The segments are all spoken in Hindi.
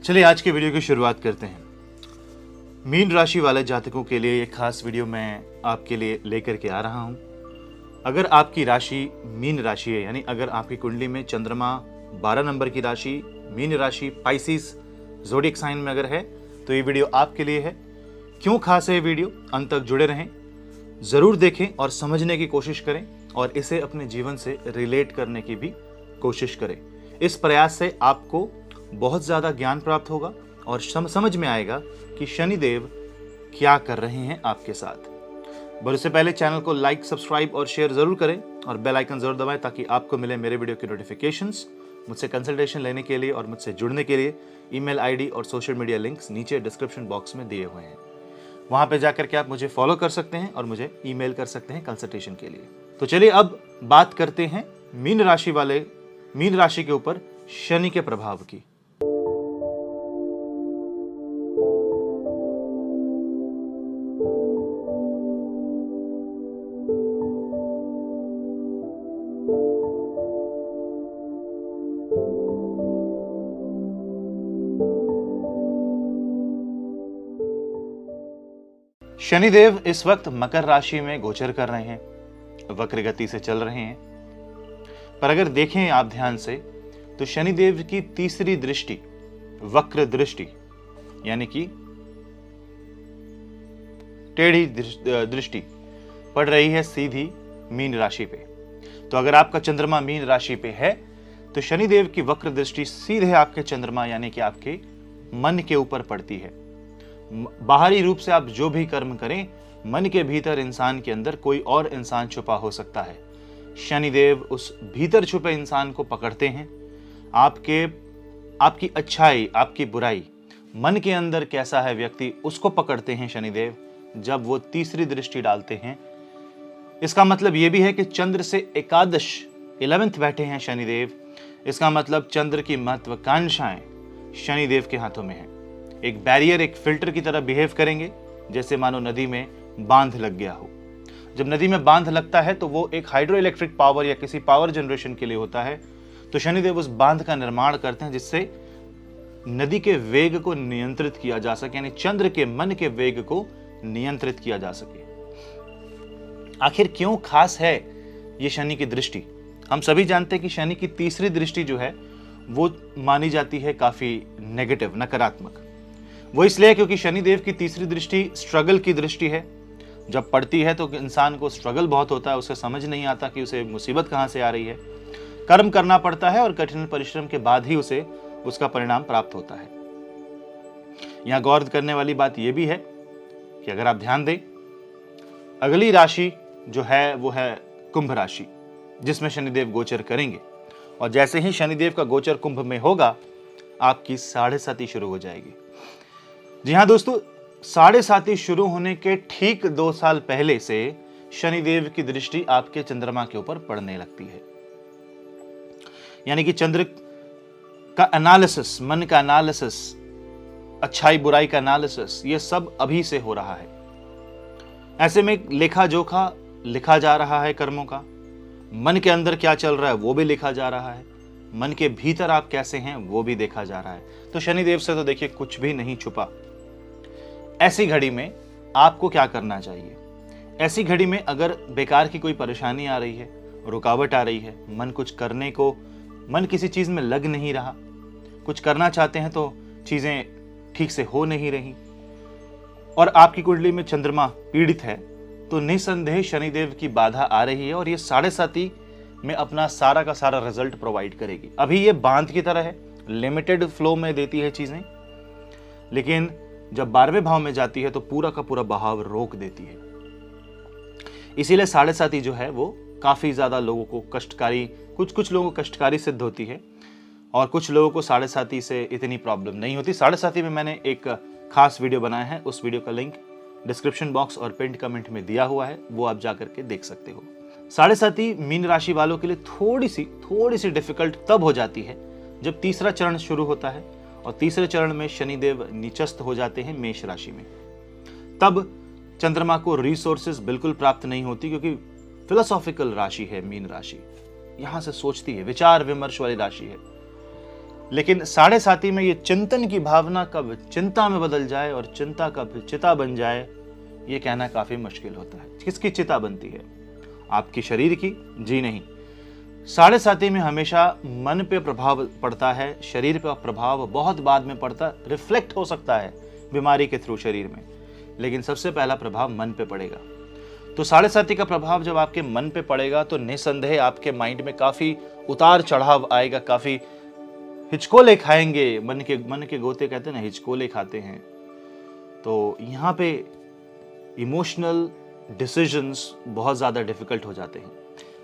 चलिए आज के वीडियो की शुरुआत करते हैं। मीन राशि वाले जातकों के लिए एक खास वीडियो मैं आपके लिए लेकर के आ रहा हूं। अगर आपकी राशि मीन राशि है, यानी अगर आपकी कुंडली में चंद्रमा 12 नंबर की राशि मीन राशि पाइसिस ज़ोडिएक साइन में अगर है तो ये वीडियो आपके लिए है। क्यों खास है ये वीडियो, अंत तक जुड़े रहें, ज़रूर देखें और समझने की कोशिश करें और इसे अपने जीवन से रिलेट करने की भी कोशिश करें। इस प्रयास से आपको बहुत ज़्यादा ज्ञान प्राप्त होगा और समझ में आएगा कि शनिदेव क्या कर रहे हैं आपके साथ। पर उससे पहले चैनल को लाइक, सब्सक्राइब और शेयर ज़रूर करें और बेल आइकन ज़रूर दबाएं ताकि आपको मिले मेरे वीडियो की नोटिफिकेशंस। मुझसे कंसल्टेशन लेने के लिए और मुझसे जुड़ने के लिए ईमेल आईडी और सोशल मीडिया लिंक्स नीचे डिस्क्रिप्शन बॉक्स में दिए हुए हैं। वहाँ पे जाकर के आप मुझे फॉलो कर सकते हैं और मुझे ईमेल कर सकते हैं कंसल्टेशन के लिए। तो चलिए अब बात करते हैं मीन राशि के ऊपर शनि के प्रभाव की। शनिदेव इस वक्त मकर राशि में गोचर कर रहे हैं, वक्र गति से चल रहे हैं। पर अगर देखें आप ध्यान से तो शनिदेव की तीसरी दृष्टि, वक्र दृष्टि यानी कि टेढ़ी दृष्टि पड़ रही है सीधी मीन राशि पे। तो अगर आपका चंद्रमा मीन राशि पे है तो शनिदेव की वक्र दृष्टि सीधे आपके चंद्रमा यानी कि आपके मन के ऊपर पड़ती है। बाहरी रूप से आप जो भी कर्म करें, मन के भीतर इंसान के अंदर कोई और इंसान छुपा हो सकता है। शनिदेव उस भीतर छुपे इंसान को पकड़ते हैं। आपकी अच्छाई, आपकी बुराई, मन के अंदर कैसा है व्यक्ति, उसको पकड़ते हैं शनिदेव जब वो तीसरी दृष्टि डालते हैं। इसका मतलब ये भी है कि चंद्र से एकादश 11th बैठे हैं शनिदेव। इसका मतलब चंद्र की महत्वाकांक्षाएं शनिदेव के हाथों में है। एक बैरियर, एक फिल्टर की तरह बिहेव करेंगे, जैसे मानो नदी में बांध लग गया हो। जब नदी में बांध लगता है तो वो एक हाइड्रो इलेक्ट्रिक पावर या किसी पावर जनरेशन के लिए होता है। तो शनिदेव उस बांध का निर्माण करते हैं जिससे नदी के वेग को नियंत्रित किया जा सके, यानी चंद्र के मन के वेग को नियंत्रित किया जा सके। आखिर क्यों खास है ये शनि की दृष्टि? हम सभी जानते हैं कि शनि की तीसरी दृष्टि जो है वो मानी जाती है काफी नेगेटिव, नकारात्मक। वो इसलिए क्योंकि शनिदेव की तीसरी दृष्टि स्ट्रगल की दृष्टि है। जब पड़ती है तो इंसान को स्ट्रगल बहुत होता है, उसे समझ नहीं आता कि उसे मुसीबत कहाँ से आ रही है। कर्म करना पड़ता है और कठिन परिश्रम के बाद ही उसे उसका परिणाम प्राप्त होता है। यहाँ गौर करने वाली बात यह भी है कि अगर आप ध्यान दें, अगली राशि जो है वो है कुंभ राशि, जिसमें शनिदेव गोचर करेंगे। और जैसे ही शनिदेव का गोचर कुंभ में होगा, आपकी 7.5 शुरू हो जाएगी। जी हाँ दोस्तों, 7.5 शुरू होने के ठीक 2 साल पहले से शनिदेव की दृष्टि आपके चंद्रमा के ऊपर पड़ने लगती है। यानी कि चंद्र का एनालिसिस, मन का एनालिसिस, अच्छाई बुराई का एनालिसिस, ये सब अभी से हो रहा है। ऐसे में लेखा जोखा लिखा जा रहा है कर्मों का। मन के अंदर क्या चल रहा है वो भी लिखा जा रहा है। मन के भीतर आप कैसे हैं वो भी देखा जा रहा है। तो शनिदेव से तो देखिए कुछ भी नहीं छुपा। ऐसी घड़ी में आपको क्या करना चाहिए? ऐसी घड़ी में अगर बेकार की कोई परेशानी आ रही है, रुकावट आ रही है, मन किसी चीज में लग नहीं रहा, कुछ करना चाहते हैं तो चीजें ठीक से हो नहीं रही, और आपकी कुंडली में चंद्रमा पीड़ित है, तो निसंदेह शनिदेव की बाधा आ रही है और ये 7.5 में अपना सारा का सारा रिजल्ट प्रोवाइड करेगी। अभी ये बांध की तरह है, लिमिटेड फ्लो में देती है चीजें, लेकिन जब 12वें भाव में जाती है तो पूरा का पूरा बहाव रोक देती है। इसीलिए 7.5 जो है वो काफी ज्यादा लोगों को कष्टकारी, कुछ लोगों को कष्टकारी सिद्ध होती है और कुछ लोगों को 7.5 से इतनी प्रॉब्लम नहीं होती। 7.5 में मैंने एक खास वीडियो बनाया है, उस वीडियो का लिंक डिस्क्रिप्शन बॉक्स और पिंड कमेंट में दिया हुआ है, वो आप जाकर के देख सकते हो। 7.5 मीन राशि वालों के लिए थोड़ी सी डिफिकल्ट तब हो जाती है जब तीसरा चरण शुरू होता है और तीसरे चरण में शनिदेव नीचस्थ हो जाते हैं मेष राशि में। तब चंद्रमा को रिसोर्सेज बिल्कुल प्राप्त नहीं होती, क्योंकि फिलोसॉफिकल राशि है मीन राशि, यहां से सोचती है, विचार विमर्श वाली राशि है। लेकिन साढ़े साथी में ये चिंतन की भावना कब चिंता में बदल जाए और चिंता कब चिता बन जाए, ये कहना काफी मुश्किल होता है। किसकी चिता बनती है? आपकी शरीर की? जी नहीं। साढ़े साथी में हमेशा मन पे प्रभाव पड़ता है, शरीर का प्रभाव बहुत बाद में पड़ता, रिफ्लेक्ट हो सकता है बीमारी के थ्रू शरीर में, लेकिन सबसे पहला प्रभाव मन पे पड़ेगा। तो साढ़े साथी का प्रभाव जब आपके मन पे पड़ेगा तो निसंदेह आपके माइंड में काफी उतार चढ़ाव आएगा, काफी हिचकोले खाएंगे, मन के गोते कहते हैं ना, हिचकोले खाते हैं। तो यहाँ पे इमोशनल डिसीजंस बहुत ज्यादा डिफिकल्ट हो जाते हैं,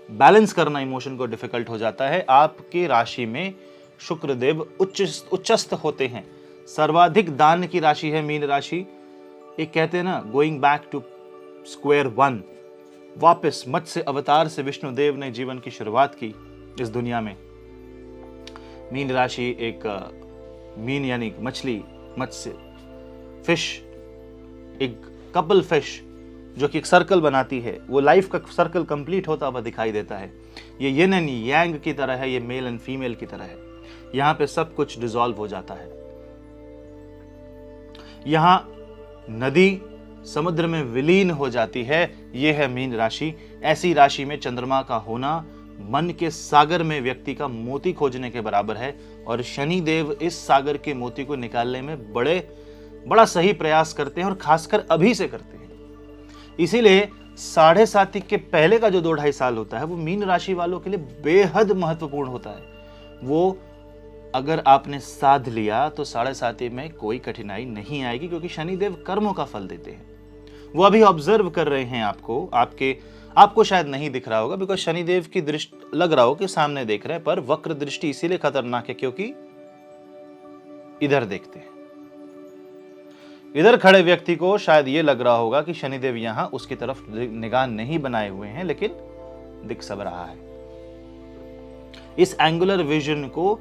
बैलेंस करना इमोशन को डिफिकल्ट हो जाता है। आपके राशि में शुक्रदेव उच्चस्थ होते हैं, सर्वाधिक दान की राशि है मीन राशि। एक कहते हैं ना, going back to square one, वापस मत्स्य अवतार से विष्णुदेव ने जीवन की शुरुआत की इस दुनिया में। मीन राशि एक मीन यानी मछली, मत्स्य, फिश, एक कपल फिश जो कि एक सर्कल बनाती है, वो लाइफ का सर्कल कंप्लीट होता हुआ दिखाई देता है। ये यिन एंड यांग की तरह है, ये मेल एंड फीमेल की तरह है। यहां पे सब कुछ डिसॉल्व हो जाता है। यहां नदी समुद्र में विलीन हो जाती है। यह है मीन राशि। ऐसी राशि में चंद्रमा का होना मन के सागर में व्यक्ति का मोती खोजने के बराबर है, और शनि देव इस सागर के मोती को निकालने में बड़ा सही प्रयास करते हैं, और खासकर अभी से करते हैं। इसीलिए साढ़े साथी के पहले का जो 2-2.5 साल होता है वो मीन राशि वालों के लिए बेहद महत्वपूर्ण होता है। वो अगर आपने साध लिया तो साढ़े साथी में कोई कठिनाई नहीं आएगी, क्योंकि शनिदेव कर्मों का फल देते हैं। वो अभी ऑब्जर्व कर रहे हैं आपको शायद नहीं दिख रहा होगा, बिकॉज शनिदेव की दृष्टि लग रहा हो कि सामने देख रहे हैं, पर वक्र दृष्टि इसीलिए खतरनाक है क्योंकि इधर देखते हैं। इधर खड़े व्यक्ति को शायद ये लग रहा होगा कि शनिदेव यहां उसकी तरफ निगाह नहीं बनाए हुए हैं, लेकिन दिख सब रहा है। इस एंगुलर विजन को,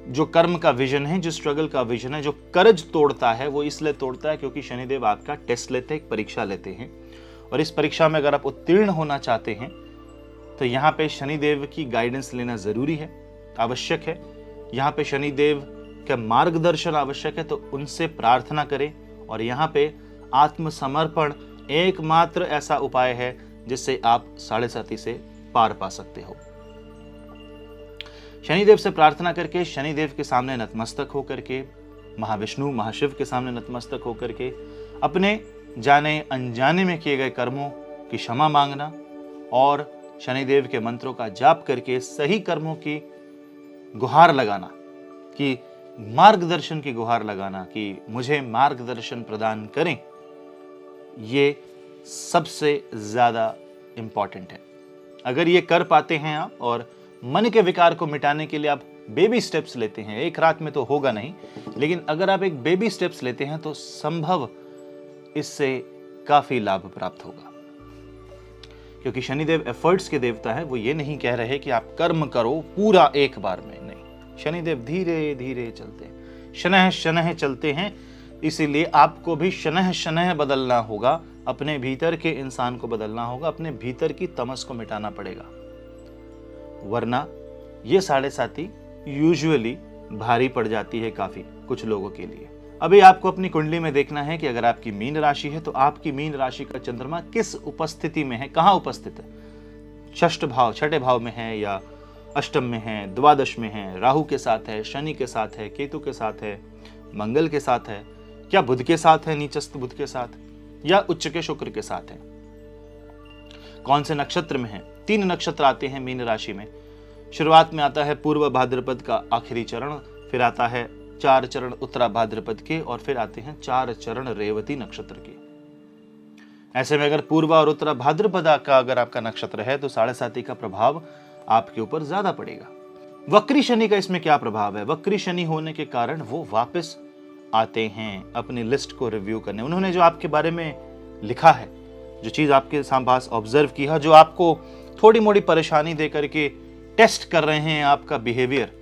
जो कर्म का विजन है, जो स्ट्रगल का विजन है, जो करज तोड़ता है, वो इसलिए तोड़ता है क्योंकि शनिदेव आपका टेस्ट लेते हैं, एक परीक्षा लेते हैं। और इस परीक्षा में अगर आप उत्तीर्ण होना चाहते हैं तो यहाँ पे शनिदेव की गाइडेंस लेना जरूरी है, आवश्यक है। यहाँ पे शनिदेव का मार्गदर्शन आवश्यक है, तो उनसे प्रार्थना करें। और यहाँ पे आत्मसमर्पण एकमात्र ऐसा उपाय है जिससे आप साढ़े साथी से पार पा सकते हो। शनिदेव से प्रार्थना करके, शनिदेव के सामने नतमस्तक होकर के, महाविष्णु महाशिव के सामने नतमस्तक होकर के अपने जाने अनजाने में किए गए कर्मों की क्षमा मांगना, और शनिदेव के मंत्रों का जाप करके सही कर्मों की गुहार लगाना, कि मार्गदर्शन की गुहार लगाना कि मुझे मार्गदर्शन प्रदान करें, ये सबसे ज्यादा इंपॉर्टेंट है। अगर ये कर पाते हैं आप, और मन के विकार को मिटाने के लिए आप बेबी स्टेप्स लेते हैं, एक रात में तो होगा नहीं, लेकिन अगर आप एक बेबी स्टेप्स लेते हैं तो संभव इससे काफी लाभ प्राप्त होगा। क्योंकि शनिदेव एफर्ट्स के देवता है। वो ये नहीं कह रहे कि आप कर्म करो पूरा एक बार में, नहीं। शनिदेव धीरे धीरे चलते हैं, शनह शनह चलते हैं। इसीलिए आपको भी शनह शनह बदलना होगा, अपने भीतर के इंसान को बदलना होगा, अपने भीतर की तमस को मिटाना पड़ेगा, वरना ये साढ़े साथी यूजुअली भारी पड़ जाती है काफी कुछ लोगों के लिए। अभी आपको अपनी कुंडली में देखना है कि अगर आपकी मीन राशि है तो आपकी मीन राशि का चंद्रमा किस उपस्थिति में है, कहां उपस्थित है। षष्ठ भाव, छठे भाव में है, या अष्टम में है, द्वादश में है, राहु के साथ है, शनि के साथ है, केतु के साथ है, मंगल के साथ है, क्या बुध के साथ है, नीचस्थ बुध के साथ, या उच्च के शुक्र के साथ है, कौन से नक्षत्र में है। 3 नक्षत्र आते हैं मीन राशि में। शुरुआत में आता है पूर्व भाद्रपद का आखिरी चरण, फिर आता है 4 चरण उत्तरा भाद्रपद के, और फिर आते हैं 4 चरण रेवती नक्षत्र के। ऐसे में अगर पूर्व और उत्तरा भाद्रपद का अगर आपका नक्षत्र है तो साढ़े साथी का प्रभाव आपके ऊपर ज्यादा पड़ेगा। वक्री शनि का इसमें क्या प्रभाव है? वक्री शनि होने के कारण वो वापस आते हैं अपनी लिस्ट को रिव्यू करने। उन्होंने जो आपके बारे में लिखा है, जो चीज आपके पास ऑब्जर्व की है, जो आपको थोड़ी मोड़ी परेशानी दे करके टेस्ट कर रहे हैं आपका बिहेवियर,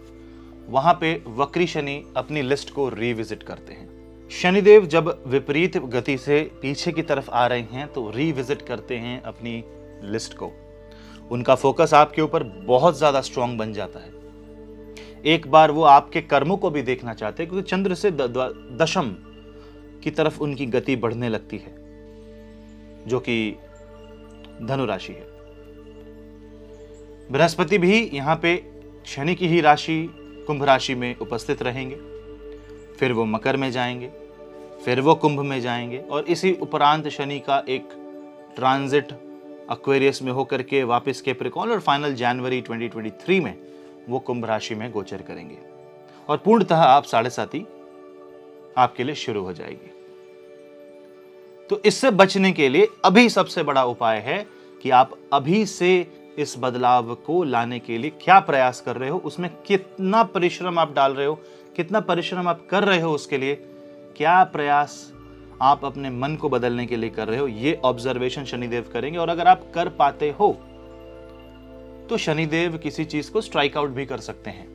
वहां पे वक्री शनि अपनी लिस्ट को रिविजिट करते हैं। शनिदेव जब विपरीत गति से पीछे की तरफ आ रहे हैं तो रिविजिट करते हैं अपनी लिस्ट को। उनका फोकस आपके ऊपर बहुत ज्यादा स्ट्रांग बन जाता है। एक बार वो आपके कर्मों को भी देखना चाहते हैं, क्योंकि चंद्र से दशम की तरफ उनकी गति बढ़ने लगती है, जो कि धनु राशि है। बृहस्पति भी यहां पे शनि की ही राशि कुंभ राशि में उपस्थित रहेंगे, फिर वो मकर में जाएंगे, फिर वो कुंभ में जाएंगे, और इसी उपरांत शनि का एक ट्रांजिट एक्वेरियस में होकर के वापस कैप्रिकॉर्न, और फाइनल जनवरी 2023 में वो कुंभ राशि में गोचर करेंगे, और पूर्णतः आप 7.5 आपके लिए शुरू हो जाएगी। तो इससे बचने के लिए अभी सबसे बड़ा उपाय है कि आप अभी से इस बदलाव को लाने के लिए क्या प्रयास कर रहे हो, उसमें कितना परिश्रम आप डाल रहे हो, कितना परिश्रम आप कर रहे हो, उसके लिए क्या प्रयास आप अपने मन को बदलने के लिए कर रहे हो, ये ऑब्जर्वेशन शनिदेव करेंगे। और अगर आप कर पाते हो तो शनिदेव किसी चीज को स्ट्राइक आउट भी कर सकते हैं।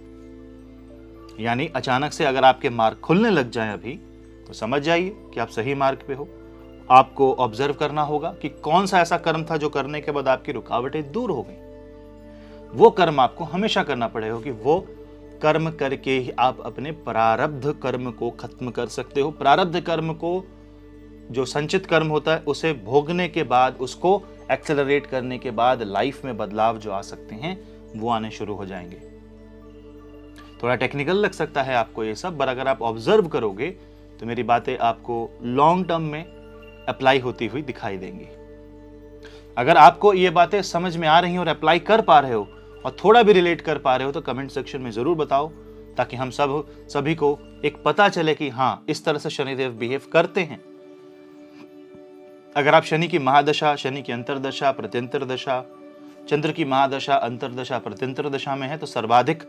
यानी अचानक से अगर आपके मार्ग खुलने लग जाए अभी, तो समझ जाइए कि आप सही मार्ग पे हो। आपको ऑब्जर्व करना होगा कि कौन सा ऐसा कर्म था जो करने के बाद आपकी रुकावटें दूर हो गई। वो कर्म आपको हमेशा करना पड़ेगा कि वो कर्म करके ही आप अपने प्रारब्ध कर्म को खत्म कर सकते हो। प्रारब्ध कर्म को, जो संचित कर्म होता है, उसे भोगने के बाद, उसको एक्सेलरेट करने के बाद लाइफ में बदलाव जो आ सकते हैं वो आने शुरू हो जाएंगे। थोड़ा टेक्निकल लग सकता है आपको ये सब, पर अगर आप ऑब्जर्व करोगे तो मेरी बातें आपको लॉन्ग टर्म में अप्लाई होती हुई दिखाई देंगी। अगर आपको ये बातें समझ में आ रही हैं और अप्लाई कर पा रहे हो और थोड़ा भी रिलेट कर पा रहे हो, तो कमेंट सेक्शन में जरूर बताओ, ताकि हम सभी को एक पता चले कि हाँ, इस तरह से शनिदेव बिहेव करते हैं। अगर आप शनि की महादशा, शनि की अंतरदशा, प्रत्यंतर दशा, चंद्र की महादशा, अंतरदशा, प्रत्यंतर दशा में है, तो सर्वाधिक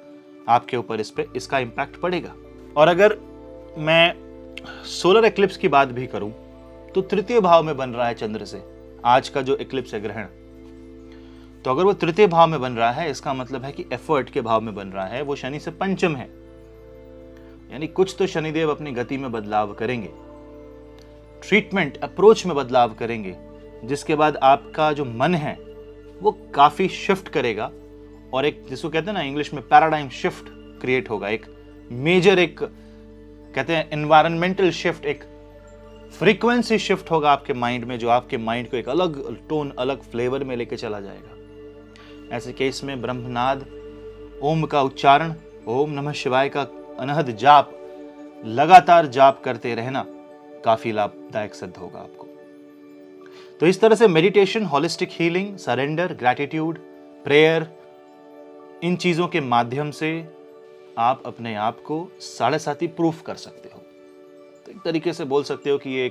आपके ऊपर इसका इम्पैक्ट पड़ेगा। और अगर मैं सोलर एक्लिप्स की बात भी करूं, तो तृतीय भाव में बन रहा है चंद्र से आज का जो एक्लिप्स है, ग्रहण। तो अगर वो तृतीय भाव में बन रहा है, इसका मतलब है कि एफर्ट के भाव में बन रहा है, वो शनि से पंचम है। यानी कुछ तो शनिदेव अपनी गति में बदलाव करेंगे, ट्रीटमेंट अप्रोच में बदलाव करेंगे, जिसके बाद आपका जो मन है वो काफी शिफ्ट करेगा, और एक, जिसको कहते हैं ना इंग्लिश में, पैराडाइम शिफ्ट क्रिएट होगा। एक मेजर, एक कहते हैं एनवायरमेंटल शिफ्ट, एक फ्रीक्वेंसी शिफ्ट होगा आपके माइंड में, जो आपके माइंड को एक अलग टोन, अलग फ्लेवर में लेके चला जाएगा। ऐसे केस में ब्रह्मनाद, ओम का उच्चारण, ओम नमः शिवाय का अनहद जाप, लगातार जाप करते रहना काफी लाभदायक सिद्ध होगा आपको। तो इस तरह से meditation, holistic healing, surrender, gratitude, prayer, इन चीजों के माध्यम से आप अपने आप को 7.5 प्रूफ कर सकते हो। तो एक तरीके से बोल सकते हो कि ये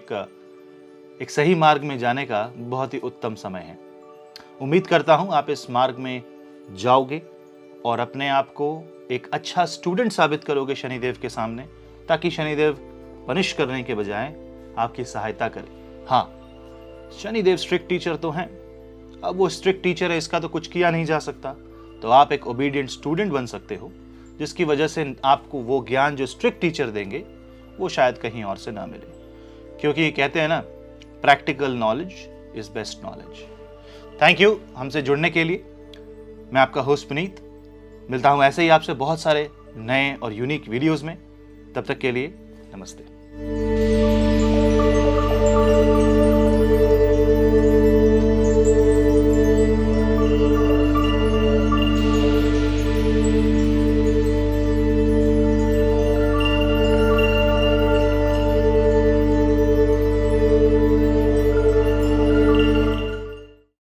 एक सही मार्ग में जाने का बहुत ही उत्तम समय है। उम्मीद करता हूं आप इस मार्ग में जाओगे और अपने आप को एक अच्छा स्टूडेंट साबित करोगे शनिदेव के सामने, ताकि शनिदेव पनिश करने के बजाय आपकी सहायता करे। हाँ, शनिदेव स्ट्रिक्ट टीचर तो हैं, अब वो स्ट्रिक्ट टीचर है, इसका तो कुछ किया नहीं जा सकता। तो आप एक ओबीडियंट स्टूडेंट बन सकते हो, जिसकी वजह से आपको वो ज्ञान जो स्ट्रिक्ट टीचर देंगे वो शायद कहीं और से ना मिले, क्योंकि कहते हैं ना, practical knowledge is best knowledge. Thank you हमसे जुड़ने के लिए। मैं आपका होस्ट पुनीत, मिलता हूं ऐसे ही आपसे बहुत सारे नए और यूनिक वीडियोस में। तब तक के लिए नमस्ते।